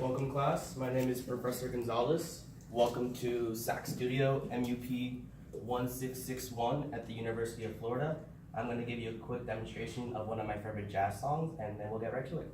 Welcome class, my name is Professor Gonzalez. Welcome to Sax Studio MUP 1661 at the University of Florida. I'm going to give you a quick demonstration of one of my favorite jazz songs and then we'll get right to it.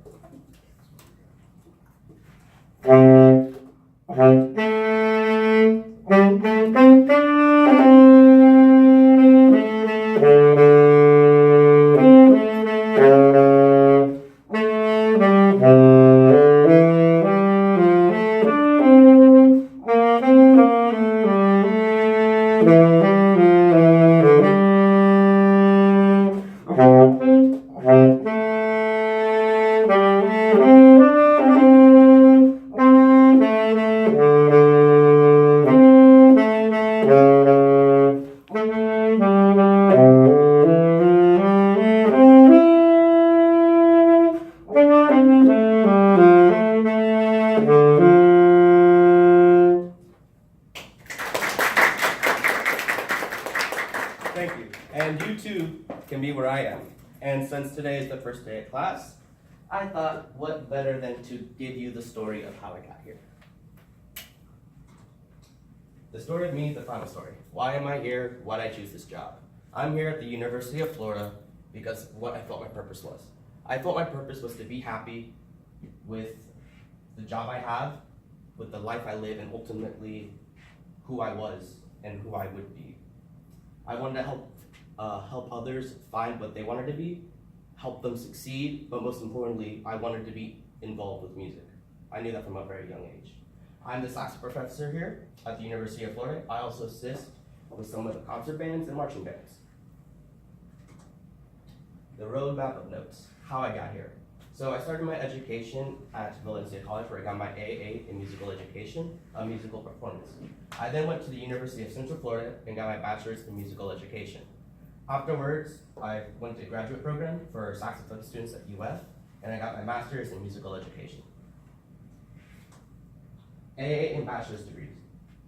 Thank you. And you too can be where I am. And since today is the first day of class, I thought what better than to give you the story of how I got here. The story of me, the final story. Why am I here? Why did I choose this job? I'm here at the University of Florida because what I thought my purpose was. I thought my purpose was to be happy with the job I have, with the life I live, and ultimately who I was and who I would be. I wanted to help others find what they wanted to be, help them succeed, but most importantly, I wanted to be involved with music. I knew that from a very young age. I'm the sax professor here at the University of Florida. I also assist with some of the concert bands and marching bands. The roadmap of notes, how I got here. So I started my education at Valencia College where I got my AA in musical education, a musical performance. I then went to the University of Central Florida and got my bachelor's in musical education. Afterwards, I went to a graduate program for saxophone students at UF, and I got my master's in musical education. AA and bachelor's degrees.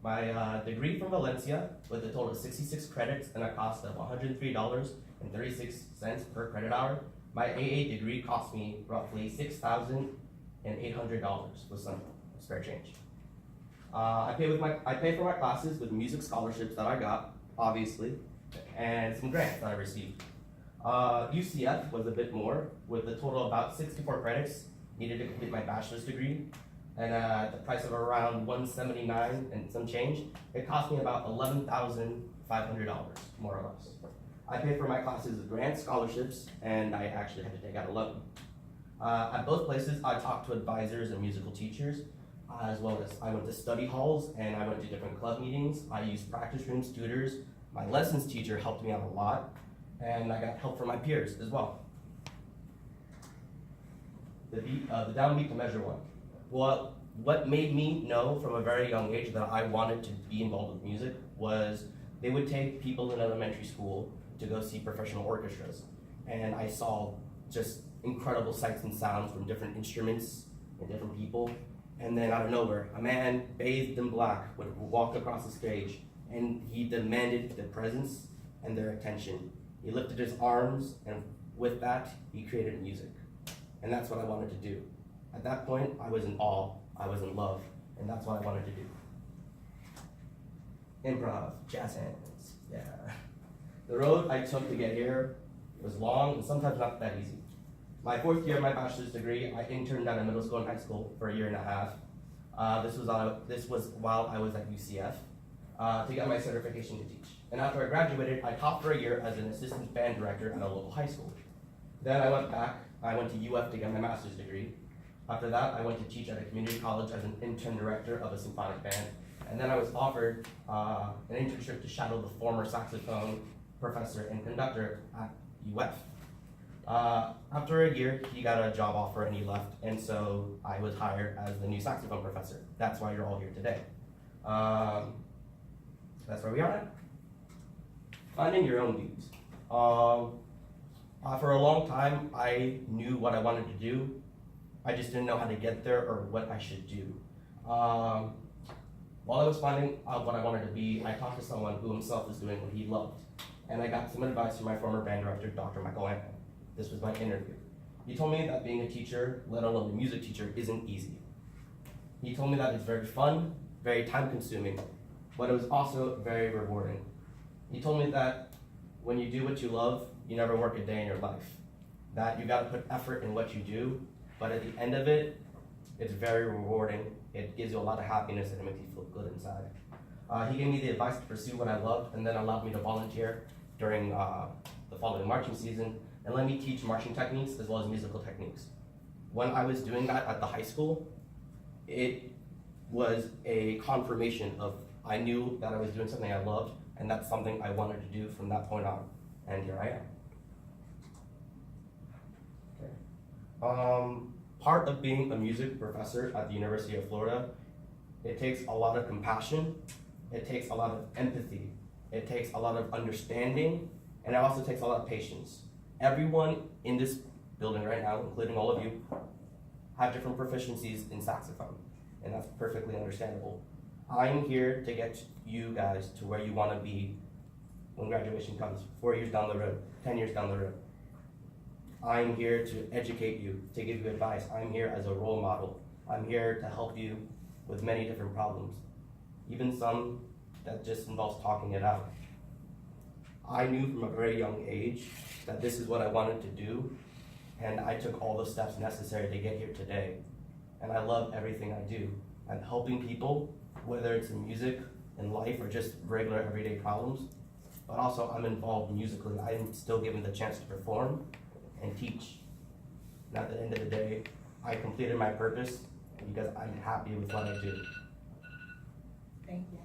My degree from Valencia with a total of 66 credits and a cost of $103.36 per credit hour. My AA degree cost me roughly $6,800 with some spare change. I pay for my classes with music scholarships that I got, obviously, and some grants that I received. UCF was a bit more, with a total of about 64 credits needed to complete my bachelor's degree, and at the price of around $179 and some change, it cost me about $11,500, more or less. I paid for my classes with grant scholarships, and I actually had to take out a loan. At both places, I talked to advisors and musical teachers, as well as I went to study halls and I went to different club meetings. I used practice rooms, tutors. My lessons teacher helped me out a lot, and I got help from my peers as well. The downbeat to measure one. Well, what made me know from a very young age that I wanted to be involved with music was they would take people in elementary school to go see professional orchestras. And I saw just incredible sights and sounds from different instruments and different people. And then out of nowhere, a man bathed in black would walk across the stage and he demanded their presence and their attention. He lifted his arms, and with that, he created music. And that's what I wanted to do. At that point, I was in awe, I was in love, and that's what I wanted to do. Improv, jazz hands, yeah. The road I took to get here was long and sometimes not that easy. My fourth year of my bachelor's degree, I interned at a middle school and high school for a year and a half. This was while I was at UCF to get my certification to teach. And after I graduated, I taught for a year as an assistant band director at a local high school. Then I went back, I went to UF to get my master's degree. After that, I went to teach at a community college as an intern director of a symphonic band. And then I was offered an internship to shadow the former saxophone professor and conductor at UF. After a year, he got a job offer and he left, and so I was hired as the new saxophone professor. That's why you're all here today. That's where we are at. Finding your own views. For a long time, I knew what I wanted to do. I just didn't know how to get there or what I should do. While I was finding out what I wanted to be, I talked to someone who himself was doing what he loved. And I got some advice from my former band director, Dr. Michael Anthony. This was my interview. He told me that being a teacher, let alone a music teacher, isn't easy. He told me that it's very fun, very time consuming, but it was also very rewarding. He told me that when you do what you love, you never work a day in your life. That you gotta put effort in what you do, but at the end of it, it's very rewarding. It gives you a lot of happiness and it makes you feel good inside. He gave me the advice to pursue what I loved and then allowed me to volunteer during the following marching season and let me teach marching techniques as well as musical techniques. When I was doing that at the high school, it was a confirmation of I knew that I was doing something I loved and that's something I wanted to do from that point on, and here I am. Okay. Part of being a music professor at the University of Florida, it takes a lot of compassion, it takes a lot of empathy, it takes a lot of understanding, and it also takes a lot of patience. Everyone in this building right now, including all of you, have different proficiencies in saxophone, and that's perfectly understandable. I'm here to get you guys to where you want to be when graduation comes, 4 years down the road, 10 years down the road. I'm here to educate you, to give you advice. I'm here as a role model. I'm here to help you with many different problems, even some that just involves talking it out. I knew from a very young age that this is what I wanted to do, and I took all the steps necessary to get here today. And I love everything I do. I'm helping people, whether it's in music, in life, or just regular everyday problems, but also I'm involved musically. I'm still given the chance to perform and teach. And at the end of the day, I completed my purpose because I'm happy with what I do. Thank you.